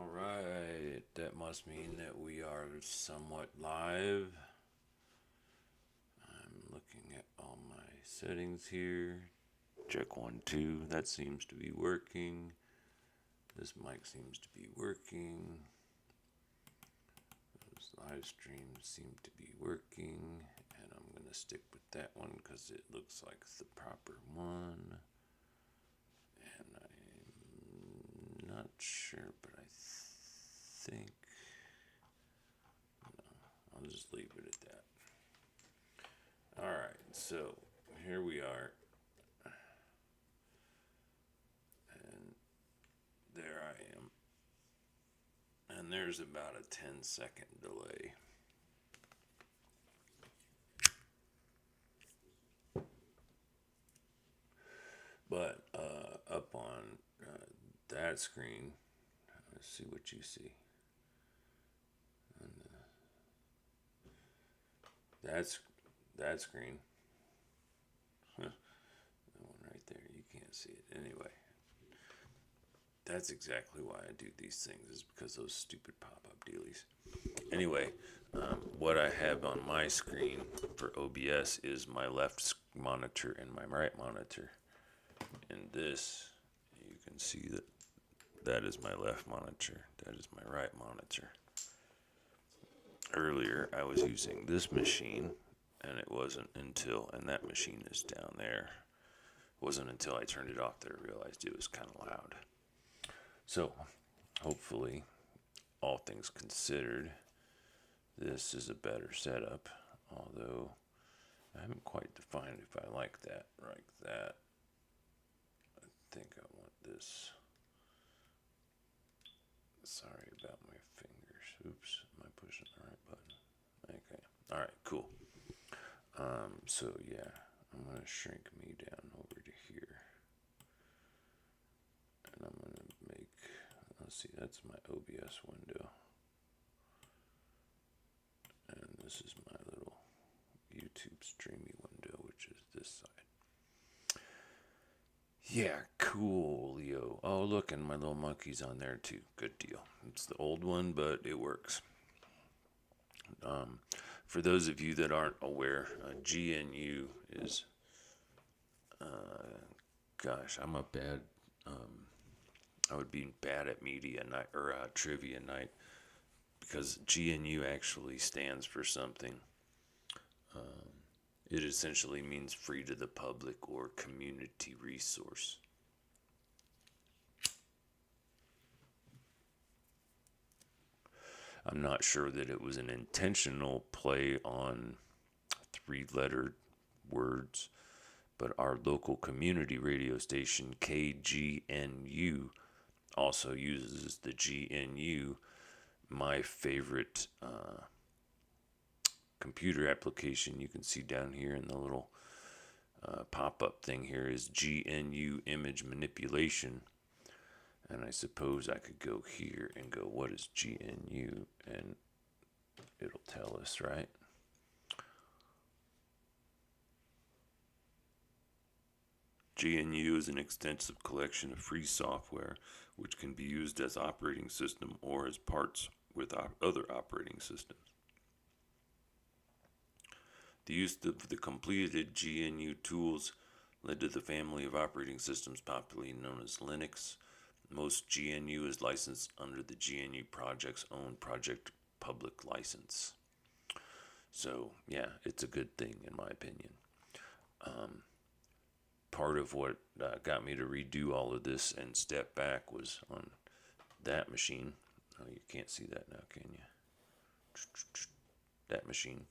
Alright, that must mean that we are somewhat live. I'm looking at all my settings here. Check 1, 2. That seems to be working. This mic seems to be working. Those live streams seem to be working. And I'm going to stick with that one because it looks like the proper one. And I'm not sure, but I think I'll just leave it at that. Alright, so here we are. And there I am. And there's about a 10-second delay. But up on that screen, let's see what you see. And, that screen. That one right there, you can't see it. Anyway, that's exactly why I do these things, is because those stupid pop-up dealies. Anyway, what I have on my screen for OBS is my left monitor and my right monitor. And this, you can see that is my left monitor, that is my right monitor. Earlier I was using this machine, and it wasn't until, and that machine is down there, it wasn't until I turned it off that I realized it was kind of loud. So hopefully, all things considered, this is a better setup, although I haven't quite defined if I like that. I think I want this. Sorry about my fingers. Oops, am I pushing the right button? Okay. Alright, cool. So yeah, I'm going to shrink me down over to here. And I'm going to make, let's see, that's my OBS window. And this is my little YouTube streamy window, which is this side. Yeah, cool, Leo. Oh, look, and my little monkey's on there too. Good deal. It's the old one, but it works. For those of you that aren't aware, GNU is, gosh, I'm a bad, I would be bad at media night or trivia night, because GNU actually stands for something. It essentially means free to the public or community resource. I'm not sure that it was an intentional play on three-lettered words, but our local community radio station, KGNU, also uses the GNU. My favorite computer application you can see down here in the little pop-up thing here is GNU image manipulation. And I suppose I could go here and go, what is GNU? And it'll tell us, right? GNU is an extensive collection of free software which can be used as operating system or as parts with other operating systems. The use of the completed GNU tools led to the family of operating systems popularly known as Linux. Most GNU is licensed under the GNU Project's own Project Public License. So, yeah, it's a good thing in my opinion. Part of what got me to redo all of this and step back was on that machine. Oh, you can't see that now, can you? That machine.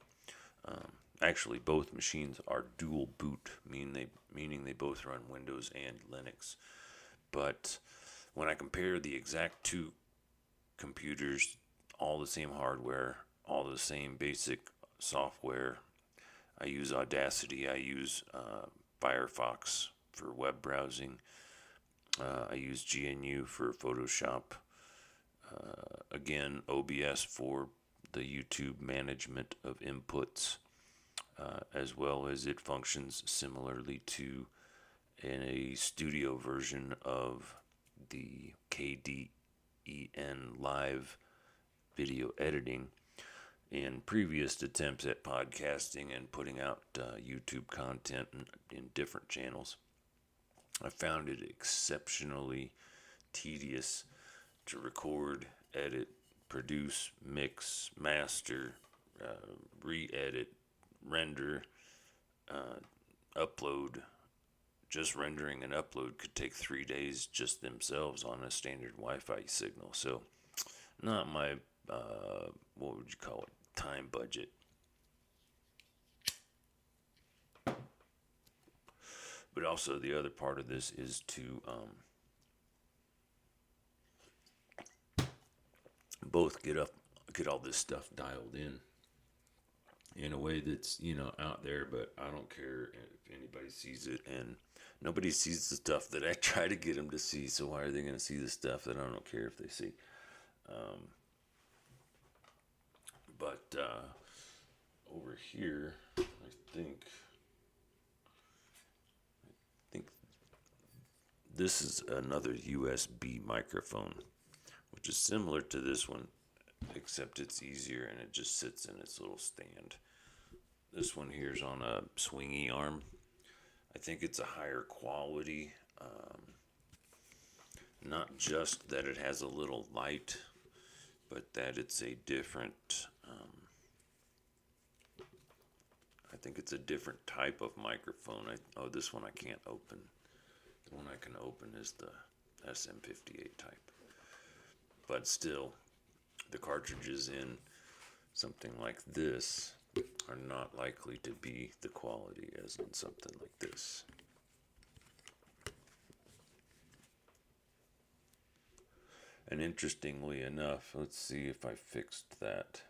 Actually, both machines are dual boot, meaning they both run Windows and Linux. But when I compare the exact two computers, all the same hardware, all the same basic software, I use Audacity, I use Firefox for web browsing, I use GNU for Photoshop, again OBS for the YouTube management of inputs, as well as it functions similarly to in a studio version of the KDE live video editing. In previous attempts at podcasting and putting out YouTube content in different channels, I found it exceptionally tedious to record, edit, produce, mix, master, re-edit, render, upload. Just rendering and upload could take 3 days just themselves on a standard Wi-Fi signal. So, not my, what would you call it, time budget. But also the other part of this is to both get all this stuff dialed in a way that's, out there, but I don't care if anybody sees it, and nobody sees the stuff that I try to get them to see, so why are they going to see the stuff that I don't care if they see? But over here, I think this is another USB microphone, which is similar to this one, except it's easier and it just sits in its little stand. This one here is on a swingy arm. I think it's a higher quality. Not just that it has a little light, but that it's a different, I think it's a different type of microphone. This one I can't open. The one I can open is the SM58 type. But still, the cartridges in something like this are not likely to be the quality as in something like this. And interestingly enough, let's see if I fixed that.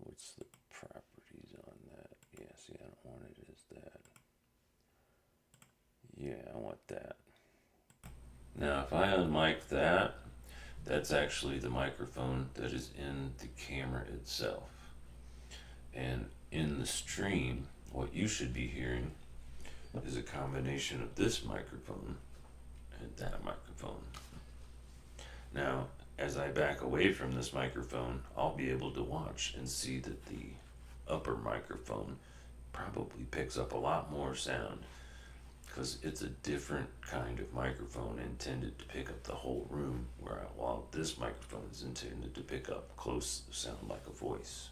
What's the properties on that? Yeah, see, I don't want it as that. Yeah, I want that. Now, if I unmic that, that's actually the microphone that is in the camera itself. And in the stream, what you should be hearing is a combination of this microphone and that microphone. Now, as I back away from this microphone, I'll be able to watch and see that the upper microphone probably picks up a lot more sound, because it's a different kind of microphone intended to pick up the whole room, while this microphone is intended to pick up close sound like a voice.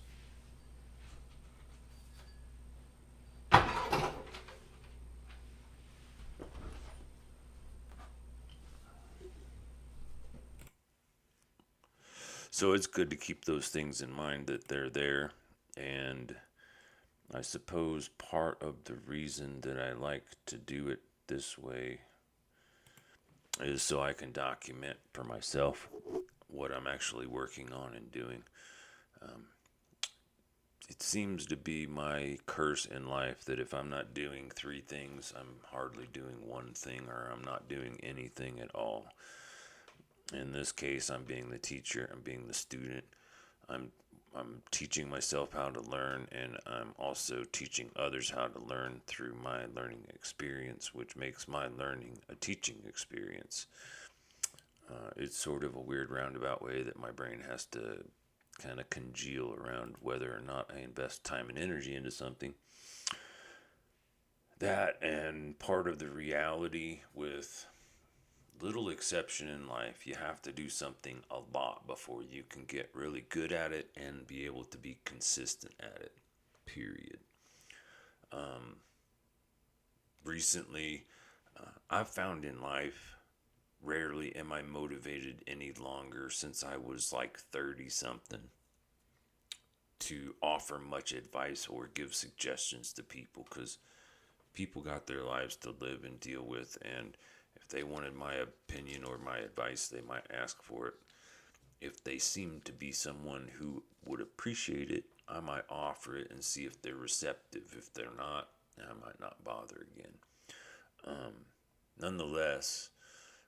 So it's good to keep those things in mind, that they're there. And I suppose part of the reason that I like to do it this way is so I can document for myself what I'm actually working on and doing. It seems to be my curse in life that if I'm not doing 3 things, I'm hardly doing 1 thing, or I'm not doing anything at all. In this case, I'm being the teacher, I'm being the student, I'm teaching myself how to learn, and I'm also teaching others how to learn through my learning experience, which makes my learning a teaching experience. It's sort of a weird roundabout way that my brain has to kind of congeal around whether or not I invest time and energy into something. That, and part of the reality, with little exception in life, you have to do something a lot before you can get really good at it and be able to be consistent at it, period. Recently, I've found in life, rarely am I motivated any longer, since I was like 30 something, to offer much advice or give suggestions to people, because people got their lives to live and deal with, and if they wanted my opinion or my advice, they might ask for it. If they seem to be someone who would appreciate it, I might offer it and see if they're receptive. If they're not, I might not bother again. Nonetheless,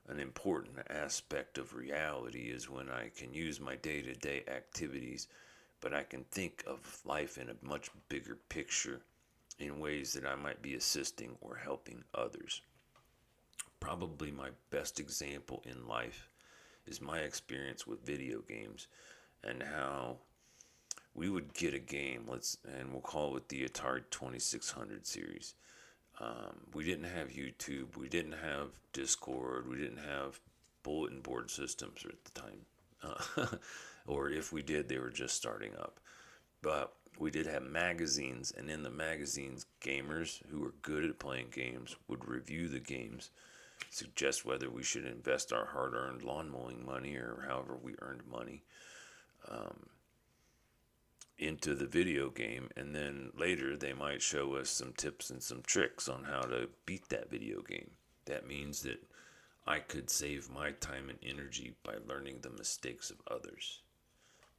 an important aspect of reality is when I can use my day-to-day activities, but I can think of life in a much bigger picture in ways that I might be assisting or helping others. probably my best example in life is my experience with video games and how we would get a game, and we'll call it the Atari 2600 series. We didn't have YouTube, we didn't have Discord, we didn't have bulletin board systems at the time, or if we did, they were just starting up. But we did have magazines, and in the magazines, gamers who were good at playing games would review the games, suggest whether we should invest our hard-earned lawn mowing money or however we earned money into the video game, and then later they might show us some tips and some tricks on how to beat that video game. That means that I could save my time and energy by learning the mistakes of others.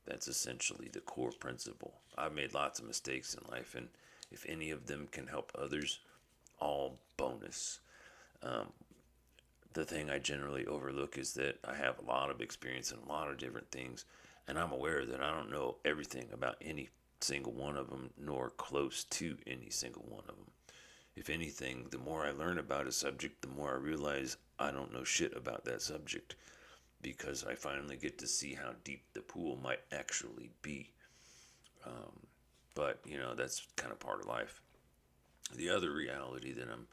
That's essentially the core principle. I've made lots of mistakes in life, and if any of them can help others, all bonus. The thing I generally overlook is that I have a lot of experience in a lot of different things, and I'm aware that I don't know everything about any single one of them, nor close to any single one of them. If anything, the more I learn about a subject, the more I realize I don't know shit about that subject, because I finally get to see how deep the pool might actually be. But, that's kind of part of life. The other reality that I'm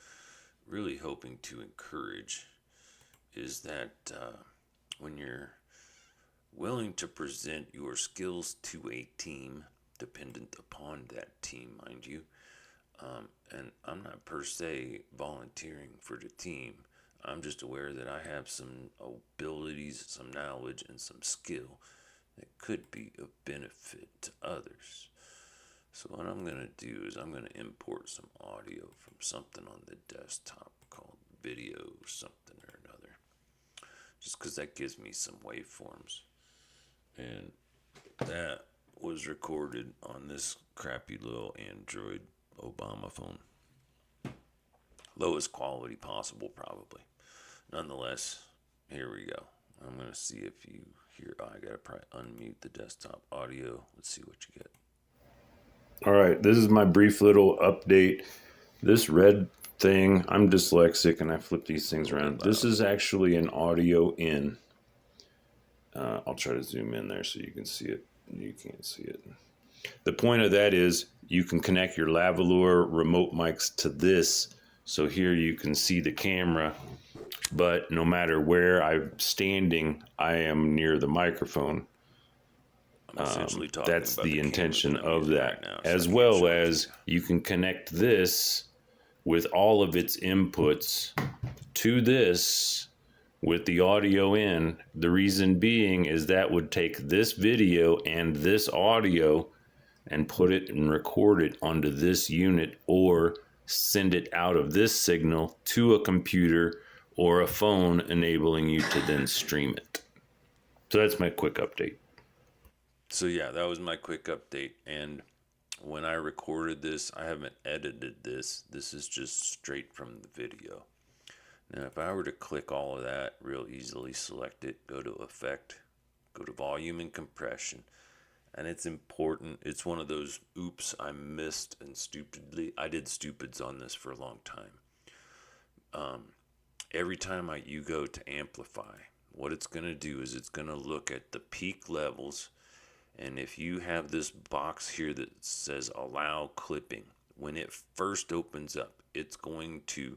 really hoping to encourage is that when you're willing to present your skills to a team, dependent upon that team, mind you, and I'm not per se volunteering for the team. I'm just aware that I have some abilities, some knowledge, and some skill that could be of benefit to others. So what I'm going to do is I'm going to import some audio from something on the desktop called video something or another, just because that gives me some waveforms. And that was recorded on this crappy little Android Obama phone. Lowest quality possible, probably. Nonetheless, here we go. I'm going to see if you hear. I got to probably unmute the desktop audio. Let's see what you get. All right, this is my brief little update. This red thing, I'm dyslexic and I flip these things around. This is actually an audio in. I'll try to zoom in there so you can see it. You can't see it. The point of that is you can connect your lavalier remote mics to this. So here you can see the camera, but no matter where I'm standing, I am near the microphone. That's the intention of that. Right now, so as well as you can connect this with all of its inputs to this with the audio in. The reason being is that would take this video and this audio and put it and record it onto this unit, or send it out of this signal to a computer or a phone, enabling you to then stream it. So that's my quick update. So yeah, that was my quick update. And when I recorded this, I haven't edited this. This is just straight from the video. Now, if I were to click all of that, real easily select it, go to Effect, go to Volume and Compression. And it's important. It's one of those, oops, I missed and stupidly. I did stupids on this for a long time. Every time you go to amplify, what it's going to do is it's going to look at the peak levels. And if you have this box here that says allow clipping, when it first opens up, it's going to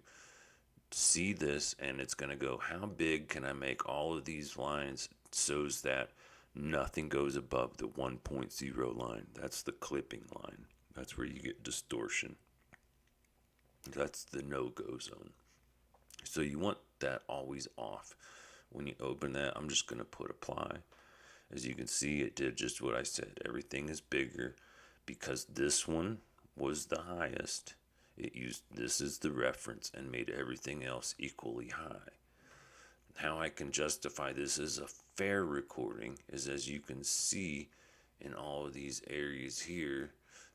see this and it's going to go, how big can I make all of these lines so that nothing goes above the 1.0 line? That's the clipping line. That's where you get distortion. That's the no-go zone. So you want that always off. When you open that, I'm just going to put apply. As you can see, it did just what I said. Everything is bigger because this one was the highest. It used this as the reference and made everything else equally high. How I can justify this as a fair recording is, as you can see in all of these areas here,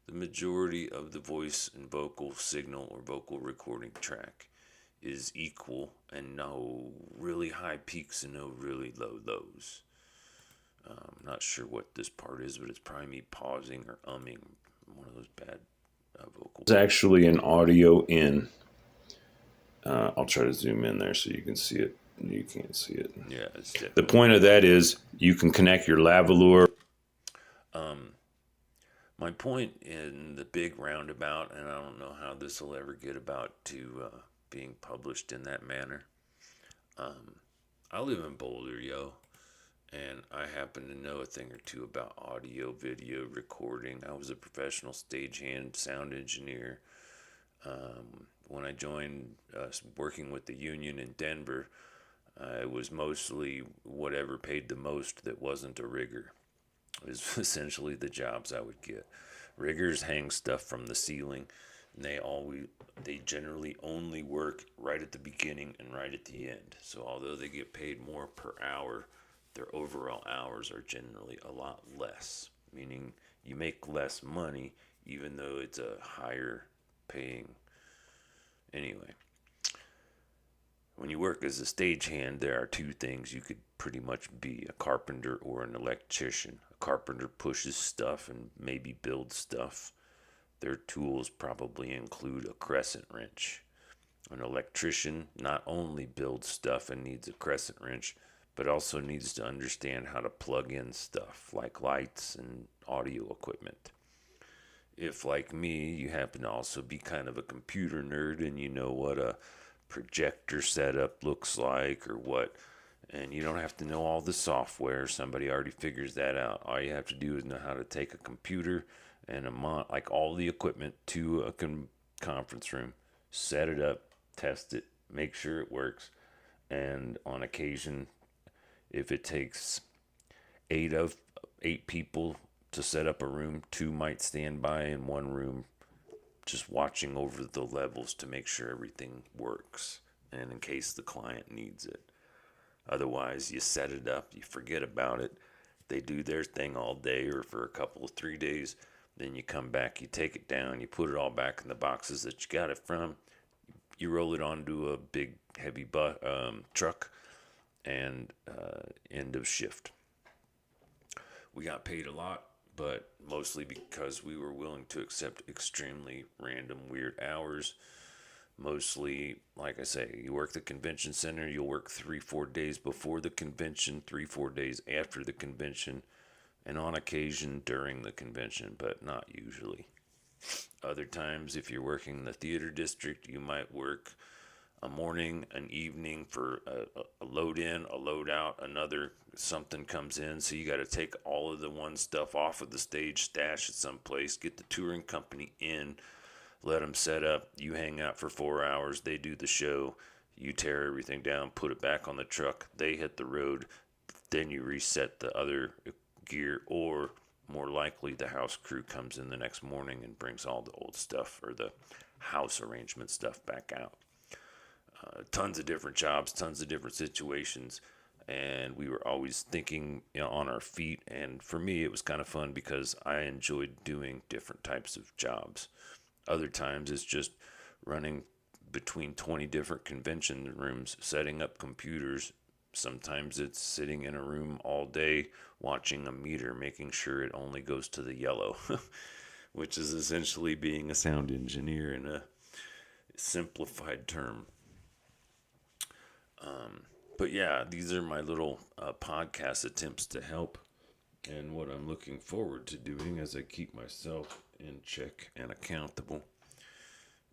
the majority of the voice and vocal signal or vocal recording track is equal, and no really high peaks and no really low lows. I'm not sure what this part is, but it's probably me pausing or umming, one of those bad vocals. It's actually an audio in. I'll try to zoom in there so you can see it. You can't see it. Yeah, it's the point of that is you can connect your lavalier. My point in the big roundabout, and I don't know how this will ever get about to being published in that manner. I live in Boulder, and I happen to know a thing or two about audio, video recording. I was a professional stagehand, sound engineer. When I joined working with the union in Denver, it was mostly whatever paid the most that wasn't a rigger. It was essentially the jobs I would get. Riggers hang stuff from the ceiling, and they generally only work right at the beginning and right at the end. So although they get paid more per hour, their overall hours are generally a lot less, meaning you make less money even though it's a higher paying. Anyway, when you work as a stagehand, there are two things you could pretty much be: a carpenter or an electrician. A carpenter pushes stuff and maybe builds stuff. Their tools probably include a crescent wrench. An electrician not only builds stuff and needs a crescent wrench, but also needs to understand how to plug in stuff like lights and audio equipment. If, like me, you happen to also be kind of a computer nerd and you know what a projector setup looks like or what, and you don't have to know all the software, somebody already figures that out. All you have to do is know how to take a computer and like all the equipment to a conference room, set it up, test it, make sure it works, and on occasion, if it takes eight people to set up a room, two might stand by in one room just watching over the levels to make sure everything works and in case the client needs it. Otherwise, you set it up, you forget about it, they do their thing all day or for a couple of 3 days, then you come back, you take it down, you put it all back in the boxes that you got it from, you roll it onto a big heavy truck, and end of shift. We got paid a lot, but mostly because we were willing to accept extremely random, weird hours. Mostly, like I say, you work the convention center, you'll work 3-4 days before the convention, 3-4 days after the convention, and on occasion during the convention, but not usually. Other times, if you're working in the theater district, you might work a morning, an evening for a load in, a load out, another something comes in, so you got to take all of the one stuff off of the stage, stash it someplace, get the touring company in, let them set up, you hang out for 4 hours, they do the show, you tear everything down, put it back on the truck, they hit the road, then you reset the other gear, or more likely the house crew comes in the next morning and brings all the old stuff or the house arrangement stuff back out. Tons of different jobs, tons of different situations, and we were always thinking, on our feet. And for me, it was kind of fun because I enjoyed doing different types of jobs. Other times, it's just running between 20 different convention rooms, setting up computers. Sometimes it's sitting in a room all day watching a meter, making sure it only goes to the yellow, which is essentially being a sound engineer in a simplified term. But yeah, these are my little podcast attempts to help, and what I'm looking forward to doing as I keep myself in check and accountable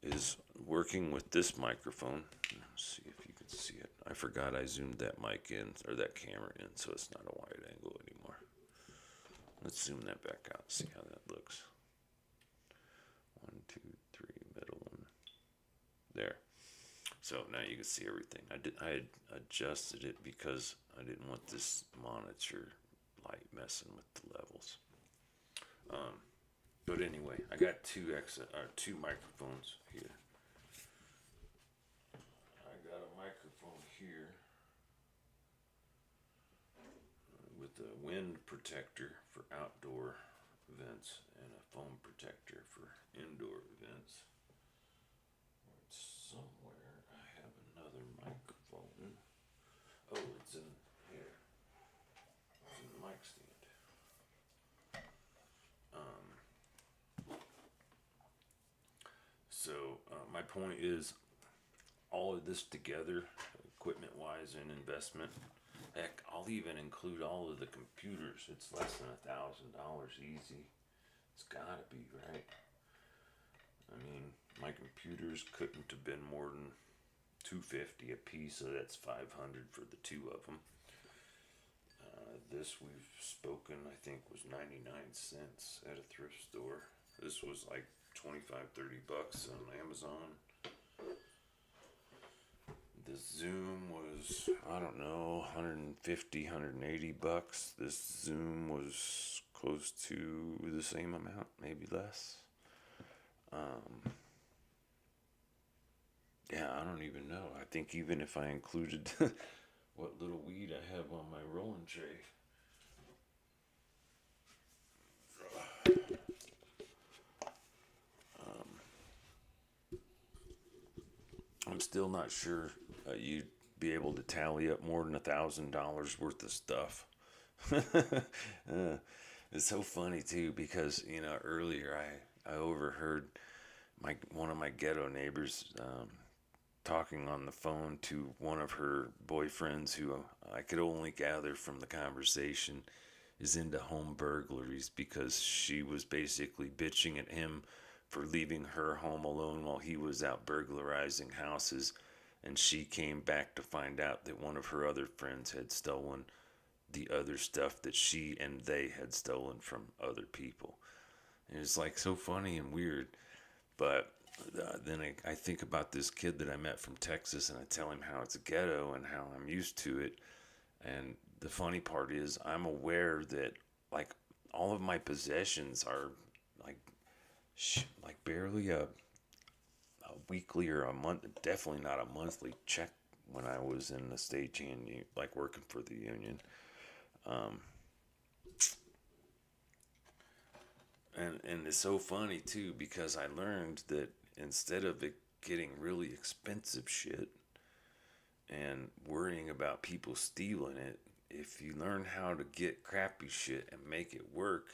is working with this microphone. Let's see if you can see it. I forgot I zoomed that mic in, or that camera in, so it's not a wide angle anymore. Let's zoom that back out, see how that looks. 1, 2, 3, middle one. There. So now you can see everything. I had adjusted it because I didn't want this monitor light messing with the levels. But anyway, I got two microphones here. I got a microphone here with a wind protector for outdoor events and a foam protector for indoor events. Somewhere I have another microphone. Oh, it's in here. It's in the mic stand. So my point is, all of this together, equipment wise and investment, heck, I'll even include all of the computers. It's less than $1,000 easy. It's gotta be, right? I mean, my computers couldn't have been more than $250 a piece, so that's $500 for the two of them. This we've spoken, I think, was 99 cents at a thrift store. This was like 25-30 bucks on Amazon. The Zoom was, I don't know, 150, 180 bucks. This Zoom was close to the same amount, maybe less. Yeah, I don't even know. I think even if I included what little weed I have on my rolling tray, I'm still not sure you'd be able to tally up more than $1,000 worth of stuff. It's so funny too because earlier I overheard one of my ghetto neighbors talking on the phone to one of her boyfriends who I could only gather from the conversation is into home burglaries because she was basically bitching at him for leaving her home alone while he was out burglarizing houses, and she came back to find out that one of her other friends had stolen the other stuff that she and they had stolen from other people. And it's like so funny and weird. But then I think about this kid that I met from Texas, and I tell him how it's a ghetto and how I'm used to it. And the funny part is I'm aware that like all of my possessions are like barely a weekly or a month, definitely not a monthly check when I was in the stagehand, like working for the union. And it's so funny too because I learned that instead of it getting really expensive shit and worrying about people stealing it, if you learn how to get crappy shit and make it work,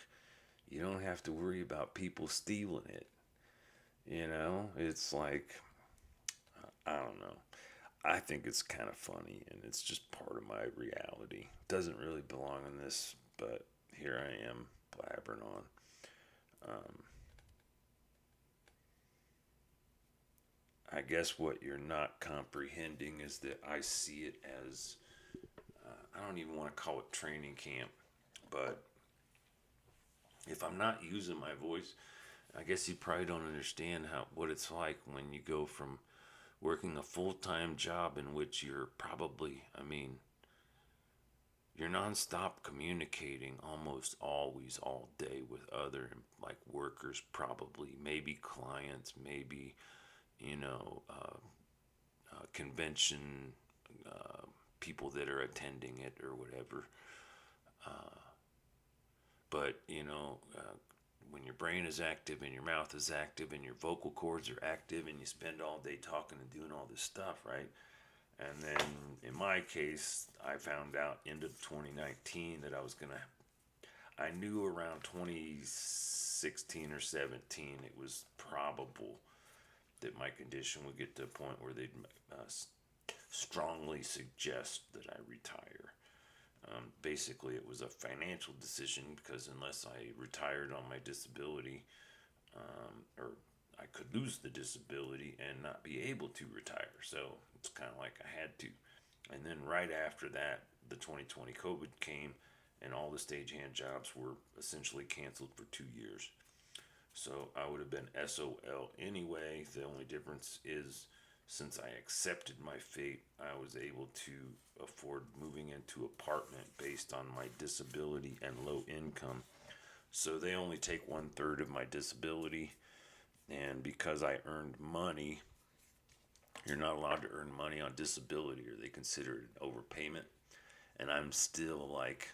you don't have to worry about people stealing it. It's like, I don't know. I think it's kind of funny and it's just part of my reality. Doesn't really belong in this, but here I am blabbering on. I guess what you're not comprehending is that I see it as, I don't even want to call it training camp, but if I'm not using my voice, I guess you probably don't understand what it's like when you go from working a full-time job in which you're probably, you're nonstop communicating almost always all day with other like workers, probably maybe clients, maybe convention people that are attending it or whatever. But when your brain is active and your mouth is active and your vocal cords are active and you spend all day talking and doing all this stuff, right? And then in my case, I found out end of 2019 that I knew around 2016 or 17 it was probable that my condition would get to a point where they'd strongly suggest that I retire. Basically, it was a financial decision because unless I retired on my disability, or I could lose the disability and not be able to retire. So it's kind of like I had to. And then right after that, the 2020 COVID came, and all the stagehand jobs were essentially canceled for 2 years. So I would have been SOL anyway. The only difference is since I accepted my fate, I was able to afford moving into an apartment based on my disability and low income. So they only take 1/3 of my disability, and because I earned money, you're not allowed to earn money on disability or they consider it an overpayment. And I'm still like,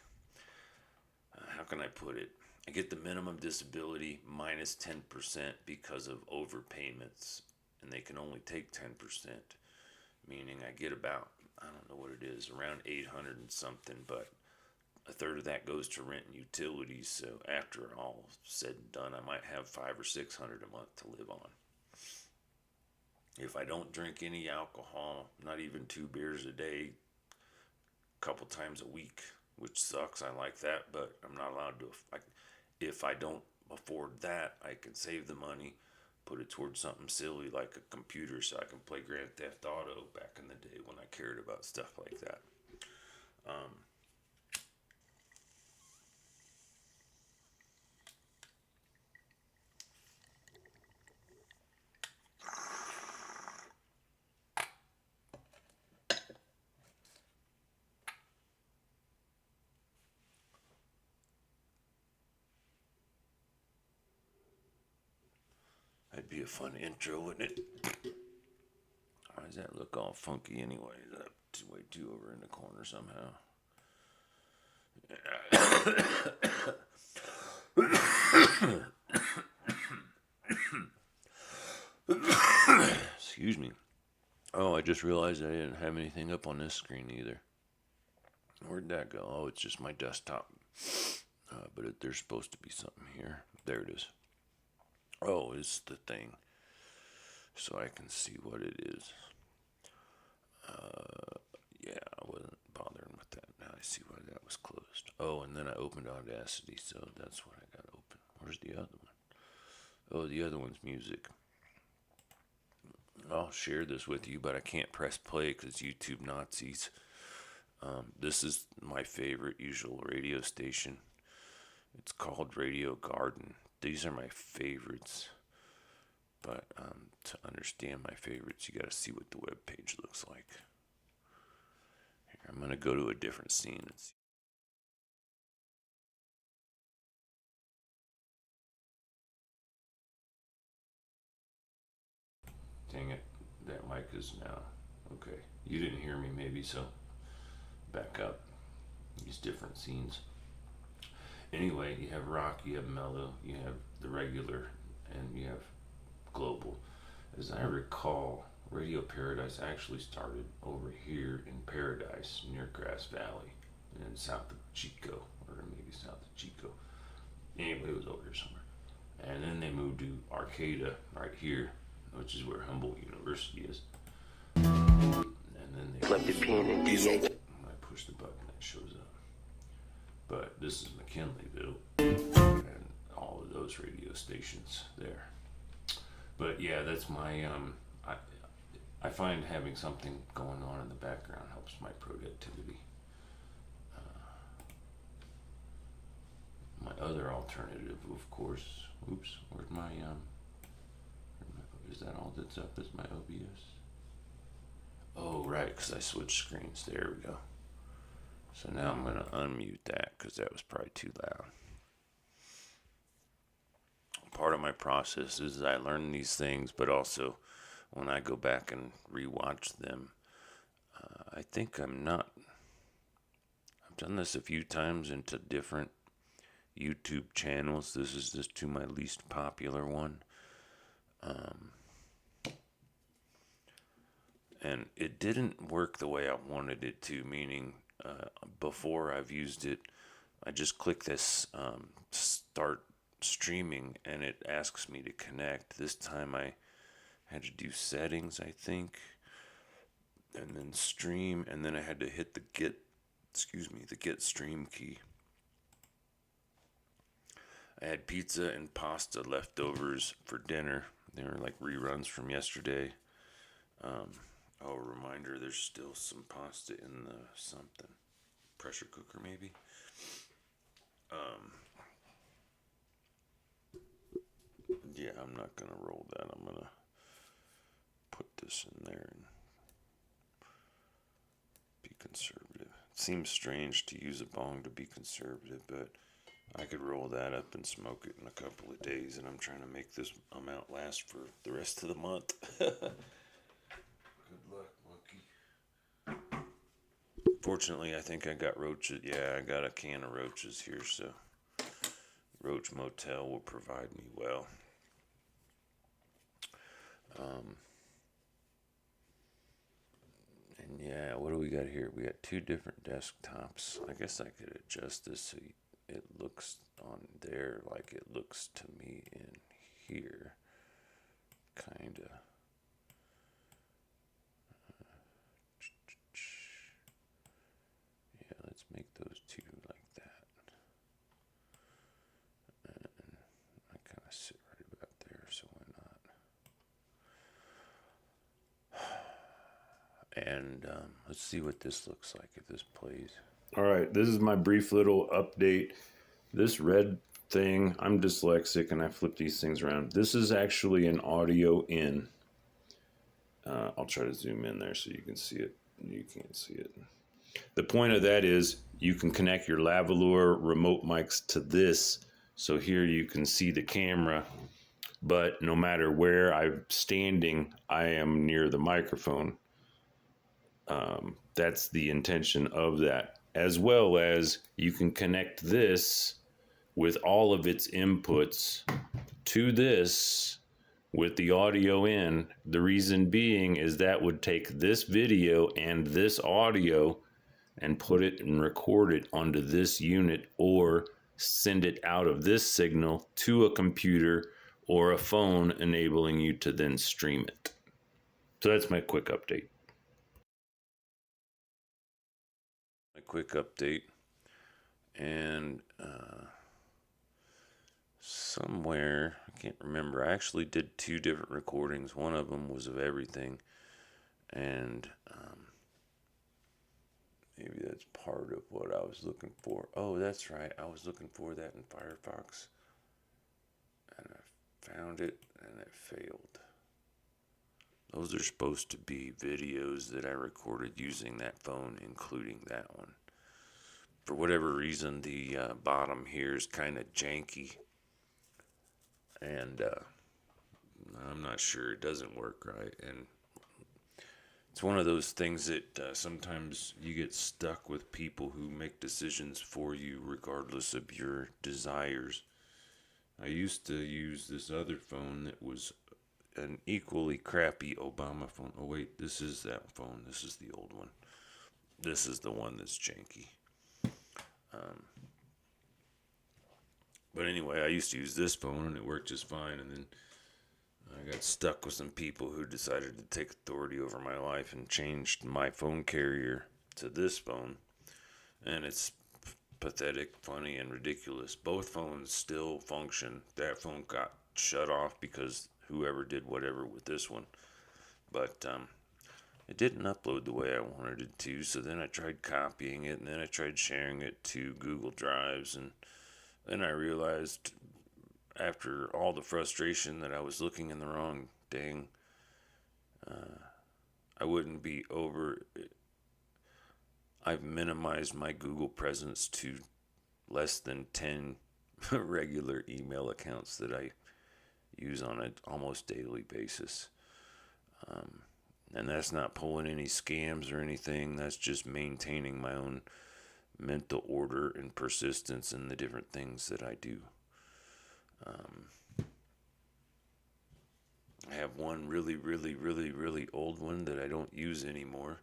how can I put it? I get the minimum disability minus 10% because of overpayments, and they can only take 10%, meaning I get about, I don't know what it is, around 800 and something, but a third of that goes to rent and utilities. So after all said and done, I might have 500 or 600 a month to live on. If I don't drink any alcohol, not even 2 beers a day, a couple times a week, which sucks. I like that, but I'm not allowed to. If I don't afford that, I can save the money, put it towards something silly like a computer so I can play Grand Theft Auto back in the day when I cared about stuff like that. That'd be a fun intro, wouldn't it? Why does that look all funky anyway? Is that way too over in the corner somehow? Excuse me. Oh, I just realized I didn't have anything up on this screen either. Where'd that go? Oh, it's just my desktop. But there's supposed to be something here. There it is. Oh, it's the thing. So I can see what it is. Yeah, I wasn't bothering with that. Now I see why that was closed. Oh, and then I opened Audacity, so that's what I got open. Where's the other one? Oh, the other one's music. I'll share this with you, but I can't press play because YouTube Nazis. This is my favorite usual radio station. It's called Radio Garden. These are my favorites. But to understand my favorites, you got to see what the web page looks like. Here, I'm going to go to a different scene and see. Dang it, that mic is now. Okay, you didn't hear me maybe, so back up. These different scenes. Anyway, you have rock, you have mellow, you have the regular, and you have global. As I recall, Radio Paradise actually started over here in Paradise near Grass Valley in south of Chico, or maybe south of Chico. Anyway, it was over here somewhere. And then they moved to Arcata right here, which is where Humboldt University is. And then they Plug the pin in DA. when I push the button, that shows up. But this is McKinleyville and all of those radio stations there. But yeah, that's my I find having something going on in the background helps my productivity. My other alternative, of course. Oops, where's my is that all that's up? Is my OBS? Oh right, because I switched screens. There we go. So now I'm gonna unmute that because that was probably too loud. Part of my process is I learn these things, but also when I go back and rewatch them, I think I've done this a few times into different YouTube channels. This is just to my least popular one. And it didn't work the way I wanted it to, meaning before I've used it, I just click this start streaming and it asks me to connect. This time I had to do settings, I think, and then stream, and then I had to hit the get stream key. I had pizza and pasta leftovers for dinner. They were like reruns from yesterday. Oh, reminder, there's still some pasta in the something. Pressure cooker, maybe? Yeah, I'm not going to roll that. I'm going to put this in there and be conservative. It seems strange to use a bong to be conservative, but I could roll that up and smoke it in a couple of days, and I'm trying to make this amount last for the rest of the month. Good luck, monkey. Fortunately, I think I got roaches. Yeah, I got a can of roaches here, so Roach Motel will provide me well. And yeah, what do we got here? We got two different desktops. I guess I could adjust this so it looks on there like it looks to me in here. Kinda. And let's see what this looks like if this plays. All right, this is my brief little update. This red thing, I'm dyslexic and I flip these things around. This is actually an audio in. I'll try to zoom in there so you can see it. You can't see it. The point of that is you can connect your lavalier remote mics to this. So here you can see the camera, but no matter where I'm standing, I am near the microphone. That's the intention of that. As well as you can connect this with all of its inputs to this with the audio in. The reason being is that would take this video and this audio and put it and record it onto this unit or send it out of this signal to a computer or a phone, enabling you to then stream it. So that's my quick update. A quick update. And somewhere, I can't remember, I actually did 2 different recordings. One of them was of everything, and maybe that's part of what I was looking for. Oh, that's right, I was looking for that in Firefox, and I found it, and it failed. Those are supposed to be videos that I recorded using that phone, including that one. For whatever reason, the bottom here is kind of janky, and I'm not sure, it doesn't work right. And it's one of those things that sometimes you get stuck with people who make decisions for you regardless of your desires. I used to use this other phone that was an equally crappy Obama phone. Oh wait, this is that phone. This is the old one. This is the one that's janky. But anyway, I used to use this phone and it worked just fine, and then I got stuck with some people who decided to take authority over my life and changed my phone carrier to this phone, and it's pathetic, funny, and ridiculous. Both phones still function. That phone got shut off because whoever did whatever with this one, but it didn't upload the way I wanted it to, so then I tried copying it, and then I tried sharing it to Google Drives, and then I realized after all the frustration that I was looking in the wrong dang, I wouldn't be over. I've minimized my Google presence to less than 10 regular email accounts that I use on an almost daily basis. And that's not pulling any scams or anything. That's just maintaining my own mental order and persistence in the different things that I do. I have one really old one that I don't use anymore.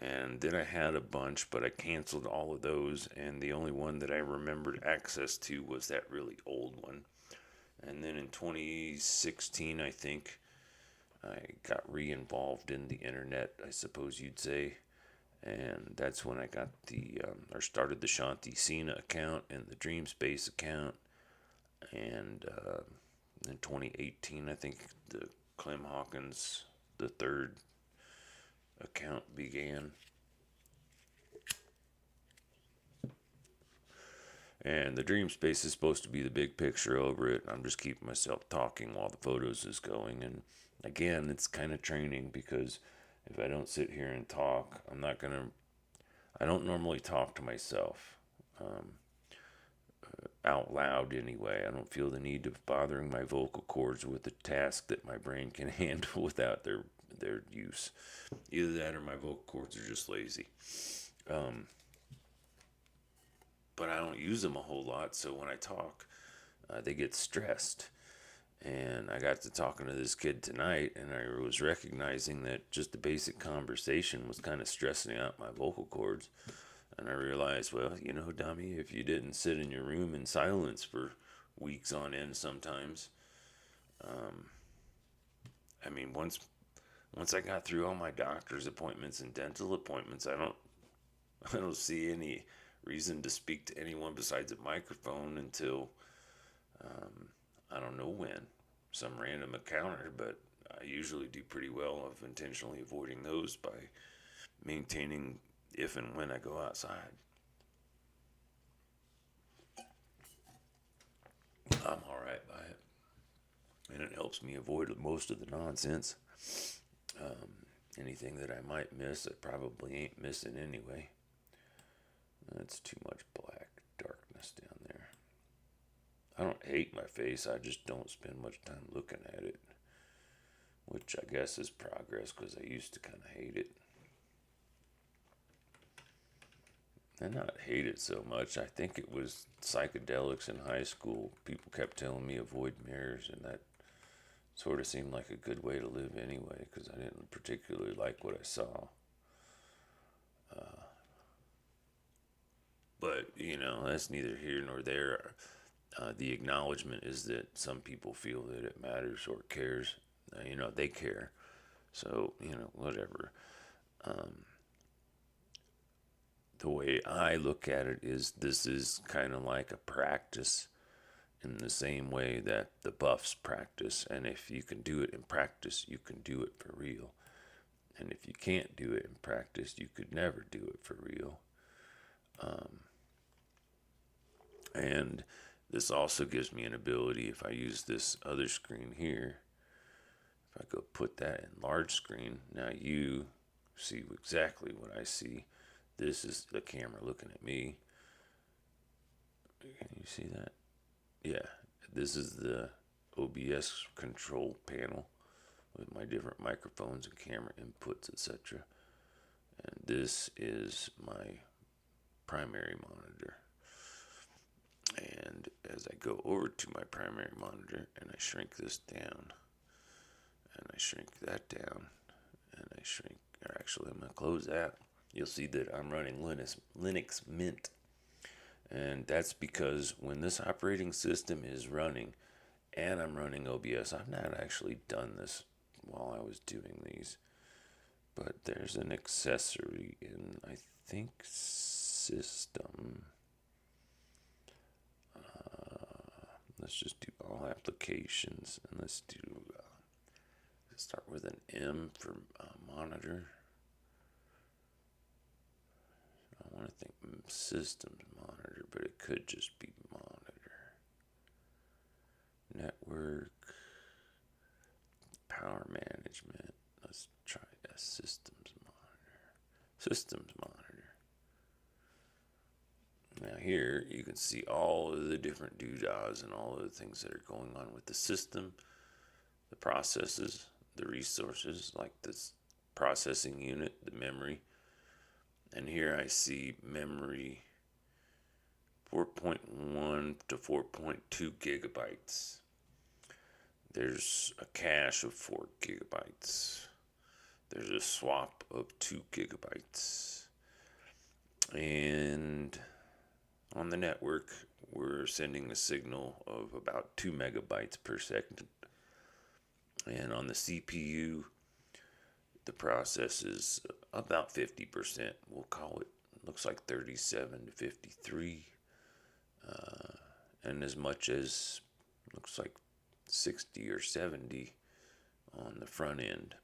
And then I had a bunch, but I canceled all of those. And the only one that I remembered access to was that really old one. And then in 2016, I think, I got re-involved in the internet, I suppose you'd say. And that's when I got or started the Shanti Sena account and the Dreamspace account. And in 2018, I think the Clem Hawkins, the third account began. And the Dreamspace is supposed to be the big picture over it. I'm just keeping myself talking while the photos is going. And again, it's kind of training, because if I don't sit here and talk, I don't normally talk to myself out loud anyway. I don't feel the need of bothering my vocal cords with a task that my brain can handle without their use. Either that or my vocal cords are just lazy. But I don't use them a whole lot, so when I talk, they get stressed. And I got to talking to this kid tonight, and I was recognizing that just the basic conversation was kind of stressing out my vocal cords. And I realized, well, dummy, if you didn't sit in your room in silence for weeks on end sometimes, once I got through all my doctor's appointments and dental appointments, I don't see any reason to speak to anyone besides a microphone until I don't know when, some random encounter. But I usually do pretty well of intentionally avoiding those by maintaining if and when I go outside. I'm alright by it. And it helps me avoid most of the nonsense. Anything that I might miss, I probably ain't missing anyway. That's too much black darkness down there. I don't hate my face, I just don't spend much time looking at it. Which I guess is progress, because I used to kind of hate it. And not hate it so much, I think it was psychedelics in high school. People kept telling me avoid mirrors, and that sort of seemed like a good way to live anyway, because I didn't particularly like what I saw. But, that's neither here nor there. The acknowledgement is that some people feel that it matters or cares. They care. So, whatever. The way I look at it is this is kind of like a practice in the same way that the buffs practice. And if you can do it in practice, you can do it for real. And if you can't do it in practice, you could never do it for real. And this also gives me an ability, if I use this other screen here, if I go put that in large screen, now you see exactly what I see. This is the camera looking at me. Can you see that? Yeah, this is the OBS control panel with my different microphones and camera inputs, etc. And this is my primary monitor. And as I go over to my primary monitor and I shrink this down, and I shrink that down, and I shrink, or actually I'm going to close that, you'll see that I'm running Linux Mint. And that's because when this operating system is running and I'm running OBS, I've not actually done this while I was doing these, but there's an accessory in, I think, system. Let's just do all applications, and let's start with an M for monitor. I want to think systems monitor, but it could just be monitor. Network, power management. Let's try a systems monitor. Systems monitor. Now here you can see all of the different doodahs and all of the things that are going on with the system, the processes, the resources, like this processing unit, the memory. And here I see memory 4.1 to 4.2 gigabytes. There's a cache of 4 gigabytes. There's a swap of 2 gigabytes. And on the network, we're sending a signal of about 2 megabytes per second. And on the CPU, the process is about 50%. We'll call it, looks like 37 to 53. And as much as, looks like 60 or 70 on the front end.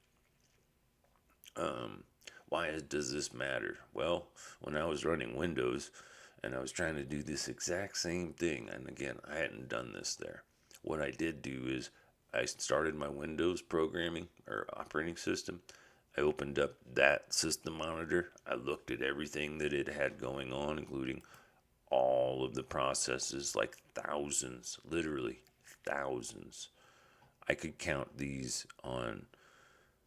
Why does this matter? Well, when I was running Windows and I was trying to do this exact same thing, and again, I hadn't done this there. What I did do is I started my Windows programming or operating system. I opened up that system monitor. I looked at everything that it had going on, including all of the processes, like thousands, literally thousands. I could count these on,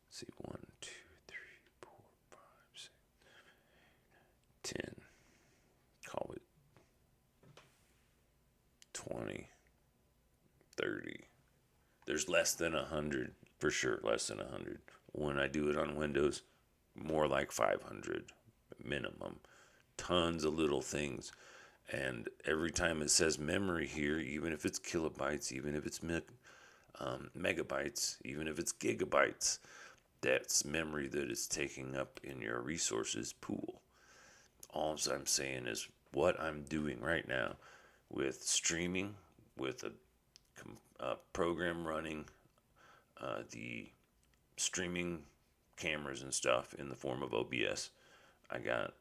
let's see, 1, 2, 3, 4, 5, 6, 10. Call it 20, 30. There's less than 100, for sure, less than 100. When I do it on Windows, more like 500 minimum. Tons of little things. And every time it says memory here, even if it's kilobytes, even if it's megabytes, even if it's gigabytes, that's memory that is taking up in your resources pool. All I'm saying is what I'm doing right now with streaming, with a program running the streaming cameras and stuff in the form of OBS. I got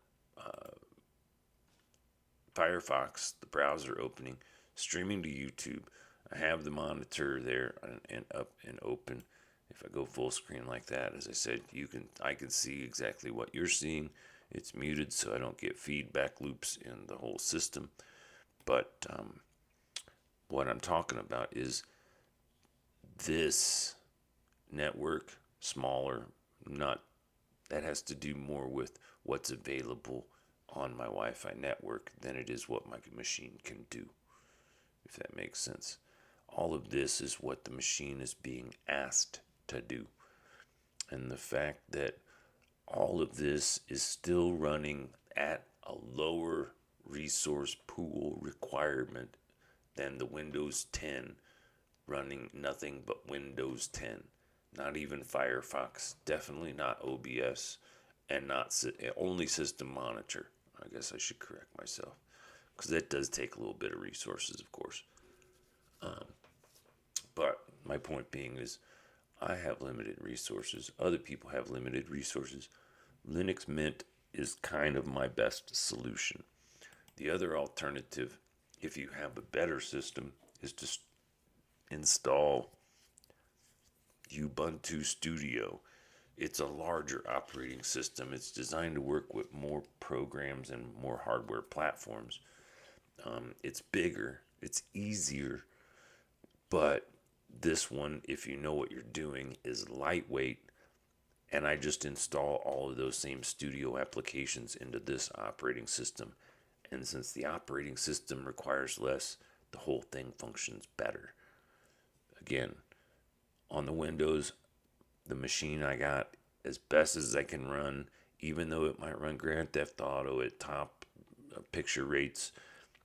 Firefox, the browser opening, streaming to YouTube. I have the monitor there and up and open. If I go full screen like that, as I said, I can see exactly what you're seeing. It's muted so I don't get feedback loops in the whole system. But what I'm talking about is this network smaller, not that has to do more with what's available on my Wi-Fi network than it is what my machine can do, if that makes sense. All of this is what the machine is being asked to do. And the fact that all of this is still running at a lower resource pool requirement than the Windows 10 running nothing but Windows 10. Not even Firefox, definitely not OBS, and not only System Monitor. I guess I should correct myself, because that does take a little bit of resources, of course. But my point being is, I have limited resources. Other people have limited resources. Linux Mint is kind of my best solution. The other alternative, if you have a better system, is to install Ubuntu Studio. It's a larger operating system. It's designed to work with more programs and more hardware platforms. It's bigger, it's easier, but this one, if you know what you're doing, is lightweight. And I just install all of those same studio applications into this operating system. And since the operating system requires less, the whole thing functions better. Again, on the Windows, the machine I got, as best as I can run, even though it might run Grand Theft Auto at top picture rates,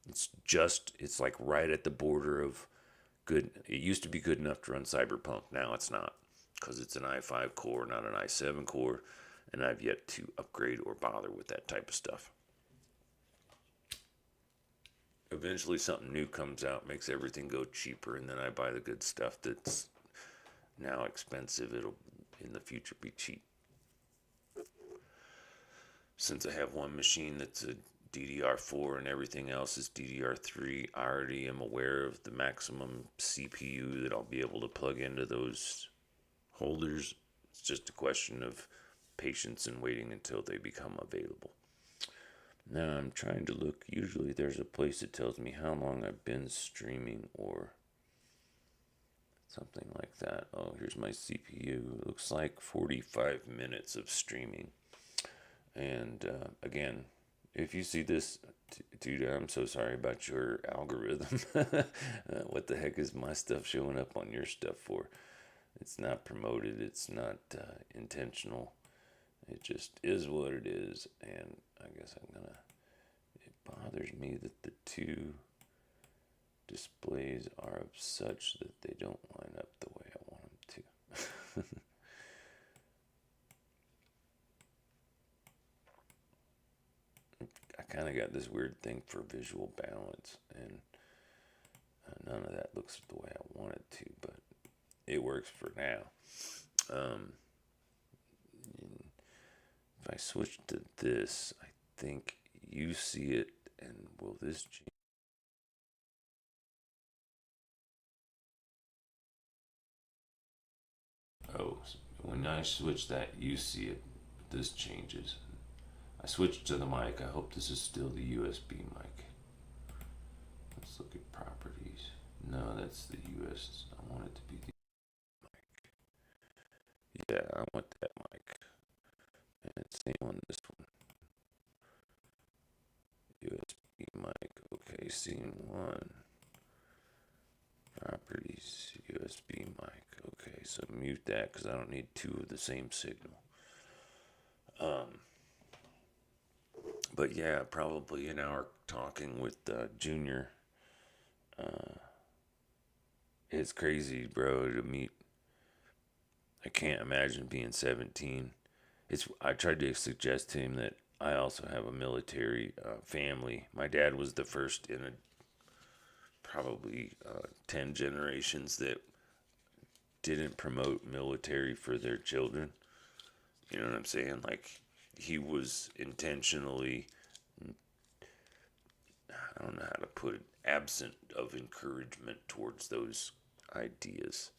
it's like right at the border of good. It used to be good enough to run Cyberpunk. Now it's not, because it's an i5 core, not an i7 core, and I've yet to upgrade or bother with that type of stuff. Eventually something new comes out, makes everything go cheaper, and then I buy the good stuff that's now expensive. It'll in the future be cheap. Since I have one machine that's a DDR4 and everything else is DDR3, I already am aware of the maximum CPU that I'll be able to plug into those holders. It's just a question of patience and waiting until they become available. Now I'm trying to look. Usually there's a place that tells me how long I've been streaming or something like that. Oh, here's my CPU. It looks like 45 minutes of streaming. And again, if you see this, dude, I'm so sorry about your algorithm. What the heck is my stuff showing up on your stuff for? It's not promoted. It's not intentional. It just is what it is. And I guess it bothers me that the two displays are of such that they don't line up the way I want them to. I kind of got this weird thing for visual balance, and none of that looks the way I want it to, but it works for now. If I switch to this, I think you see it, and will this change? Oh, when I switch that, you see it. This changes. I switched to the mic. I hope this is still the USB mic. Let's look at properties. No, that's the US. I want it to be the mic. Yeah, I want that mic. And same on this one. USB mic. Okay, scene one. Properties, USB mic. Okay, so mute that because I don't need two of the same signal. But yeah, probably an hour talking with Junior. It's crazy, bro, to meet. I can't imagine being 17. I tried to suggest to him that I also have a military family. My dad was the first in probably 10 generations that didn't promote military for their children. You know what I'm saying? Like, he was intentionally, I don't know how to put it, absent of encouragement towards those ideas.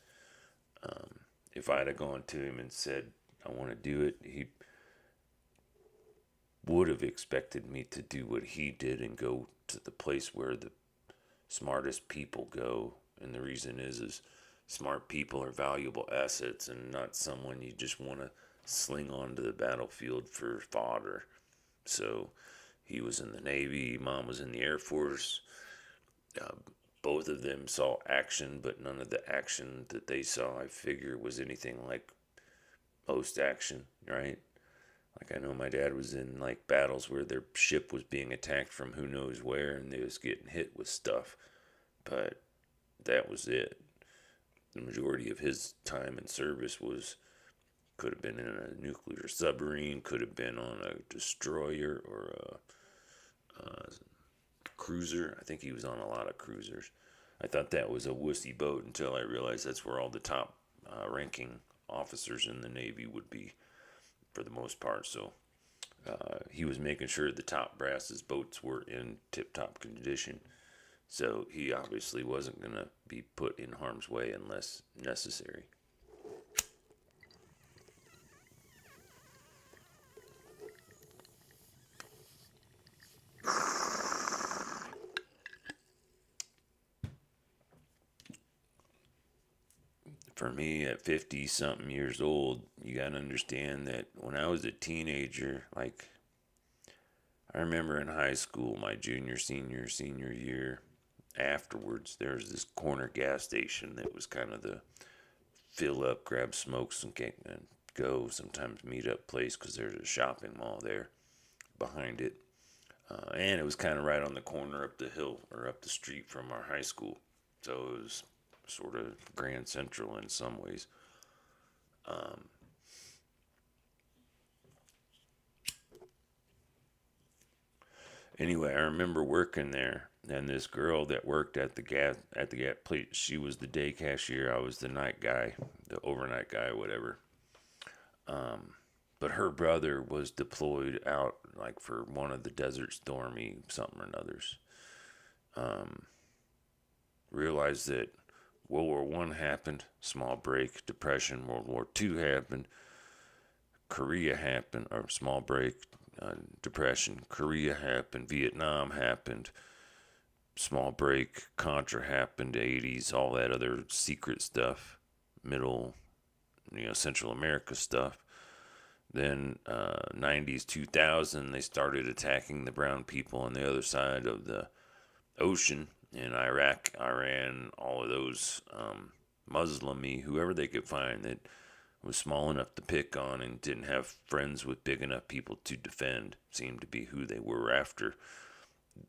If I'd have gone to him and said, I want to do it, he would have expected me to do what he did and go to the place where the smartest people go. And the reason is smart people are valuable assets and not someone you just want to sling onto the battlefield for fodder. So he was in the Navy, Mom was in the Air Force. Uh, Both of them saw action, but none of the action that they saw, I figure, was anything like post action, right? Like, I know my dad was in like battles where their ship was being attacked from who knows where and they was getting hit with stuff, but that was it. The majority of his time in service was, could have been in a nuclear submarine, could have been on a destroyer or a cruiser. I think he was on a lot of cruisers. I thought that was a wussy boat until I realized that's where all the top ranking officers in the Navy would be for the most part. So he was making sure the top brass's boats were in tip-top condition. So he obviously wasn't going to be put in harm's way unless necessary. For me, at 50 something years old, you got to understand that when I was a teenager, like, I remember in high school, my junior, senior year, afterwards, there was this corner gas station that was kind of the fill up, grab smokes, and go. Sometimes meet up place because there's a shopping mall there behind it. And it was kind of right on the corner up the hill or up the street from our high school. So it was sort of Grand Central in some ways. Anyway, I remember working there, and this girl that worked at the gas place, she was the day cashier. I was the night guy, the overnight guy, whatever. But her brother was deployed out like for one of the Desert Stormy something or others. Realized that World War One happened, small break, Depression. World War Two happened, Korea happened, or small break, Depression. Korea happened, Vietnam happened, small break, Contra happened, 80s, all that other secret stuff, middle, Central America stuff. Then 90s, 2000, they started attacking the brown people on the other side of the ocean in Iraq, Iran, all of those Muslimy, whoever they could find that was small enough to pick on and didn't have friends with big enough people to defend seemed to be who they were after.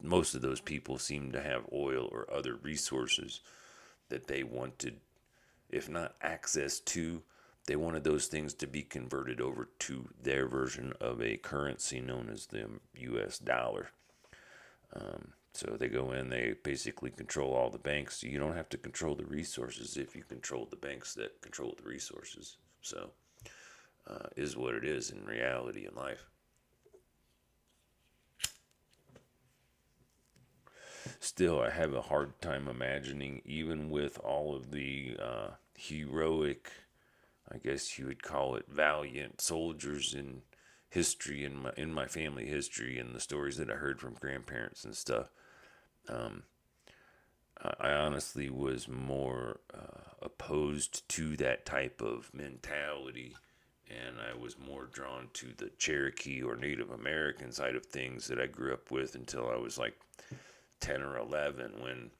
Most of those people seemed to have oil or other resources that they wanted, if not access to, they wanted those things to be converted over to their version of a currency known as the US dollar. So they go in, they basically control all the banks. You don't have to control the resources if you control the banks that control the resources. So, is what it is in reality in life. Still, I have a hard time imagining, even with all of the heroic, I guess you would call it, valiant soldiers in history, in my family history, and the stories that I heard from grandparents and stuff. I honestly was more opposed to that type of mentality, and I was more drawn to the Cherokee or Native American side of things that I grew up with until I was like 10 or 11 when,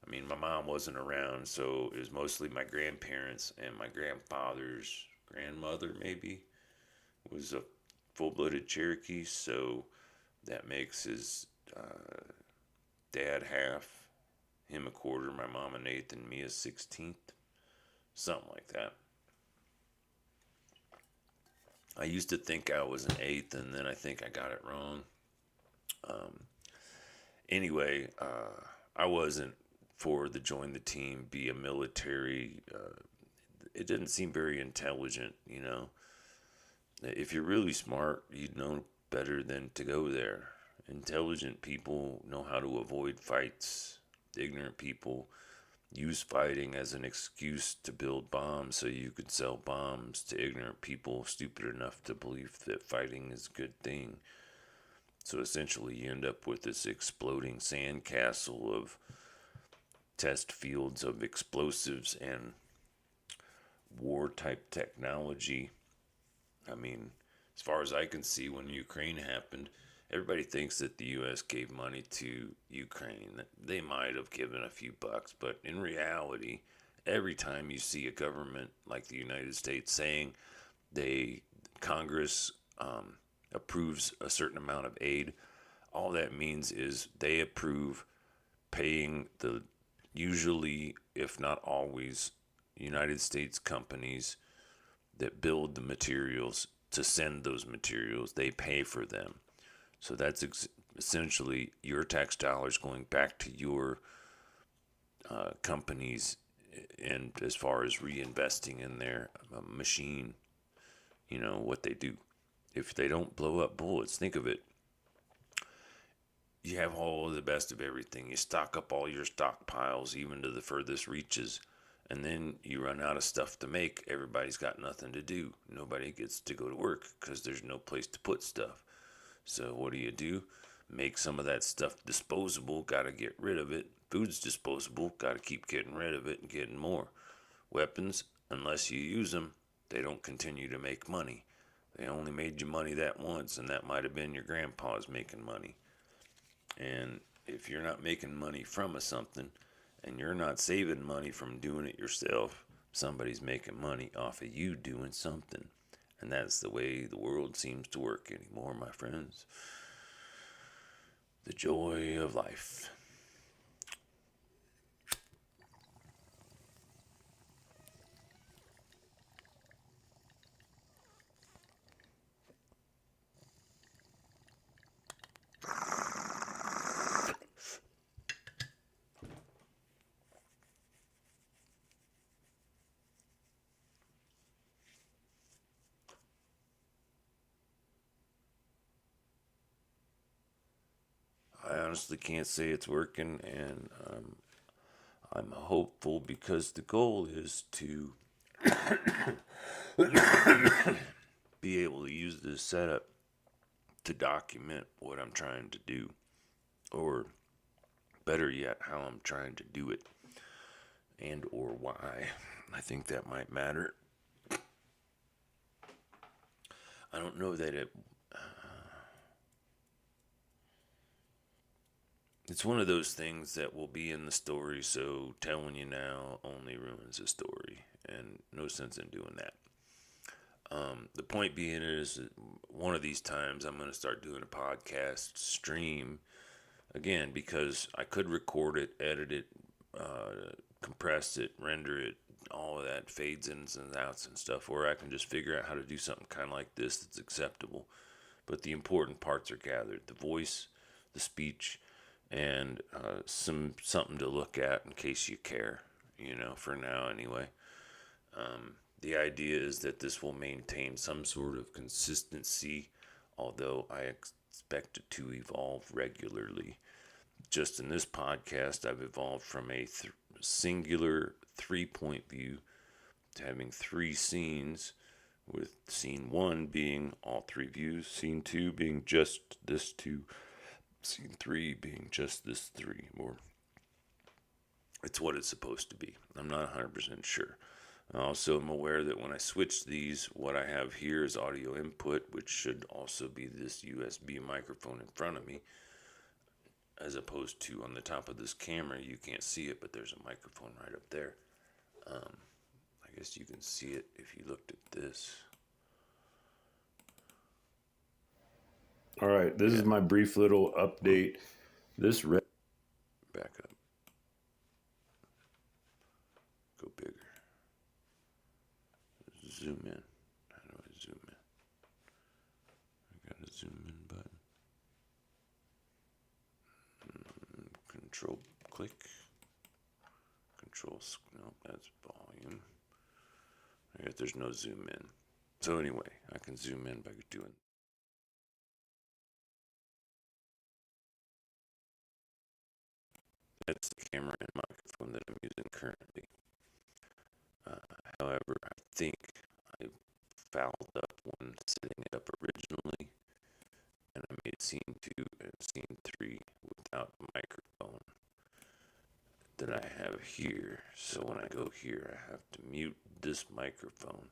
I mean, my mom wasn't around, so it was mostly my grandparents, and my grandfather's grandmother maybe was a full-blooded Cherokee, so that makes his dad half, him a quarter, my mom an eighth, and me a 16th, something like that. I used to think I was an eighth, and then I think I got it wrong. Anyway, I wasn't for the join the team, be a military. It didn't seem very intelligent, If you're really smart, you'd know better than to go there. Intelligent people know how to avoid fights. Ignorant people use fighting as an excuse to build bombs so you could sell bombs to ignorant people stupid enough to believe that fighting is a good thing. So essentially, you end up with this exploding sandcastle of test fields of explosives and war type technology. I mean, as far as I can see, when Ukraine happened, everybody thinks that the U.S. gave money to Ukraine. They might have given a few bucks, but in reality, every time you see a government like the United States saying they Congress approves a certain amount of aid, all that means is they approve paying the usually, if not always, United States companies that build the materials to send those materials. They pay for them. So that's essentially your tax dollars going back to your companies, and as far as reinvesting in their machine, what they do. If they don't blow up bullets, think of it. You have all of the best of everything. You stock up all your stockpiles, even to the furthest reaches, and then you run out of stuff to make. Everybody's got nothing to do. Nobody gets to go to work because there's no place to put stuff. So what do? Make some of that stuff disposable. Got to get rid of it. Food's disposable. Got to keep getting rid of it and getting more. Weapons, unless you use them, they don't continue to make money. They only made you money that once, and that might have been your grandpa's making money. And if you're not making money from something, and you're not saving money from doing it yourself, somebody's making money off of you doing something. And that's the way the world seems to work anymore, my friends. The joy of life. I honestly can't say it's working, and I'm hopeful because the goal is to be able to use this setup to document what I'm trying to do, or better yet, how I'm trying to do it, and or why. I think that might matter. I don't know that it's one of those things that will be in the story, so telling you now only ruins the story, and no sense in doing that. The point being is, one of these times I'm going to start doing a podcast stream again, because I could record it, edit it, compress it, render it, all of that, fades ins and outs and stuff, or I can just figure out how to do something kind of like this that's acceptable. But the important parts are gathered: the voice, the speech, and something to look at in case you care. For now anyway. The idea is that this will maintain some sort of consistency, although I expect it to evolve regularly. Just in this podcast, I've evolved from a singular 3-point view to having 3 scenes, with scene 1 being all 3 views, scene 2 being just this 2, scene 3 being just this 3, or it's what it's supposed to be. I'm not 100% sure. I also am aware that when I switch these, what I have here is audio input, which should also be this USB microphone in front of me, as opposed to on the top of this camera. You can't see it, but there's a microphone right up there. I guess you can see it if you looked at this. All right, this is my brief little update. This back up. Go bigger. Zoom in. How do I zoom in? I got a zoom in button. Control click. Control, no, that's volume. I guess there's no zoom in. So anyway, I can zoom in by doing. That's the camera and microphone that I'm using currently. However, I think I fouled up when setting it up originally, and I made scene 2 and scene 3 without the microphone that I have here. So when I go here, I have to mute this microphone,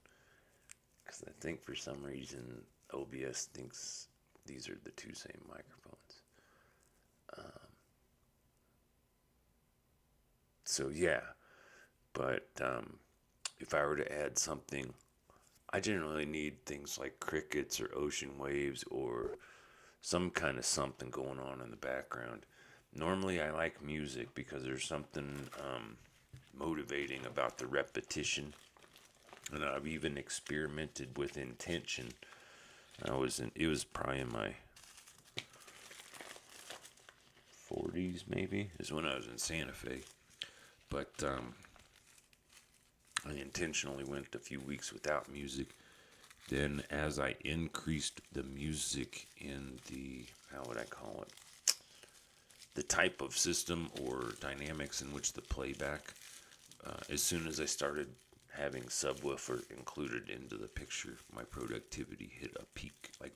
because I think for some reason OBS thinks these are the two same microphones. So yeah, but if I were to add something, I generally need things like crickets or ocean waves or some kind of something going on in the background. Normally I like music because there's something motivating about the repetition, and I've even experimented with intention. It was probably in my 40s maybe, is when I was in Santa Fe. But I intentionally went a few weeks without music. Then as I increased the music in the, how would I call it, the type of system or dynamics in which the playback, as soon as I started having subwoofer included into the picture, my productivity hit a peak, like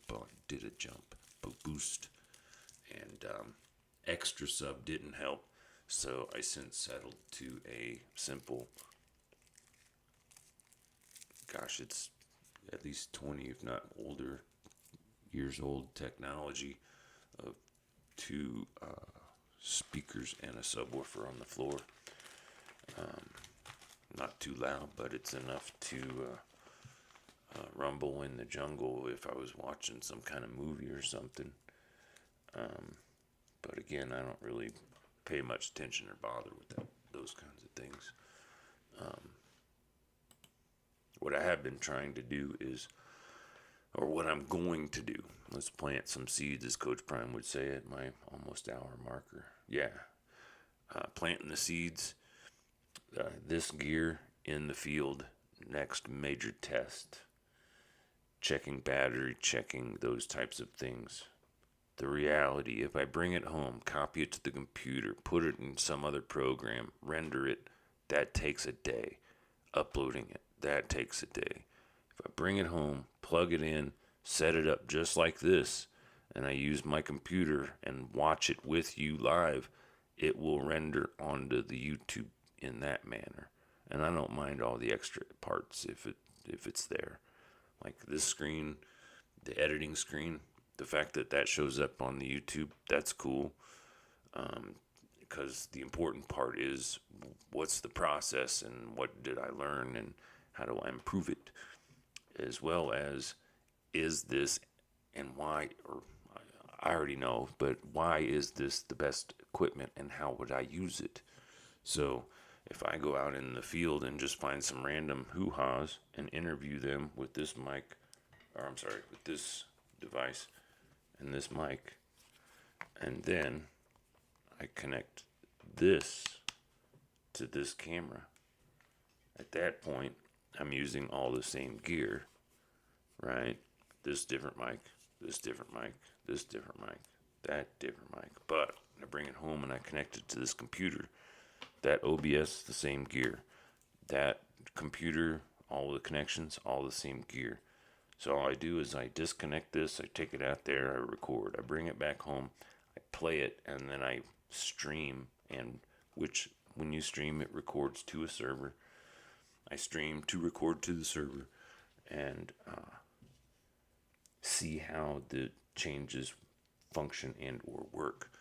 did a jump, a boost. And extra sub didn't help, so I since settled to a simple, gosh, it's at least 20, if not older, years old technology of two speakers and a subwoofer on the floor. Not too loud, but it's enough to rumble in the jungle if I was watching some kind of movie or something. But again, I don't really pay much attention or bother with those kinds of things. What I have been trying to do is, or what I'm going to do, let's plant some seeds, as Coach Prime would say at my almost hour marker. Yeah, planting the seeds, this gear in the field, next major test, checking battery, checking those types of things. The reality, if I bring it home, copy it to the computer, put it in some other program, render it, that takes a day. Uploading it, that takes a day. If I bring it home, plug it in, set it up just like this, and I use my computer and watch it with you live, it will render onto the YouTube in that manner. And I don't mind all the extra parts if it's there. Like this screen, the editing screen, the fact that that shows up on the YouTube, that's cool. Because the important part is what's the process and what did I learn and how do I improve it, as well as is this and why, or I already know, but why is this the best equipment and how would I use it? So if I go out in the field and just find some random hoo-haws and interview them with this mic, or I'm sorry, with this device and this mic, and then I connect this to this camera, at that point I'm using all the same gear, right? This different mic, this different mic, this different mic, that different mic. But I bring it home and I connect it to this computer. That OBS, the same gear. That computer, all the connections, all the same gear. So all I do is I disconnect this, I take it out there, I record, I bring it back home, I play it, and then I stream, and which when you stream it records to a server. I stream to record to the server and see how the changes function and or work.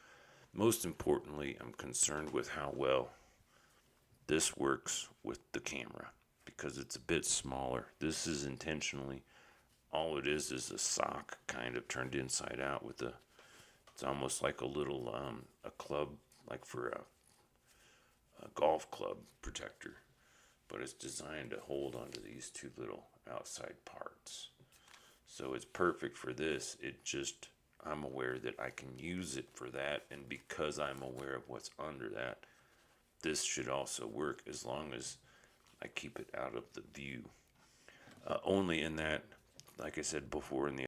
Most importantly, I'm concerned with how well this works with the camera because it's a bit smaller. This is intentionally, all it is a sock kind of turned inside out with it's almost like a little a club, like for a golf club protector, but it's designed to hold onto these two little outside parts. So it's perfect for this. I'm aware that I can use it for that, and because I'm aware of what's under that, this should also work as long as I keep it out of the view. Only in that like I said before in the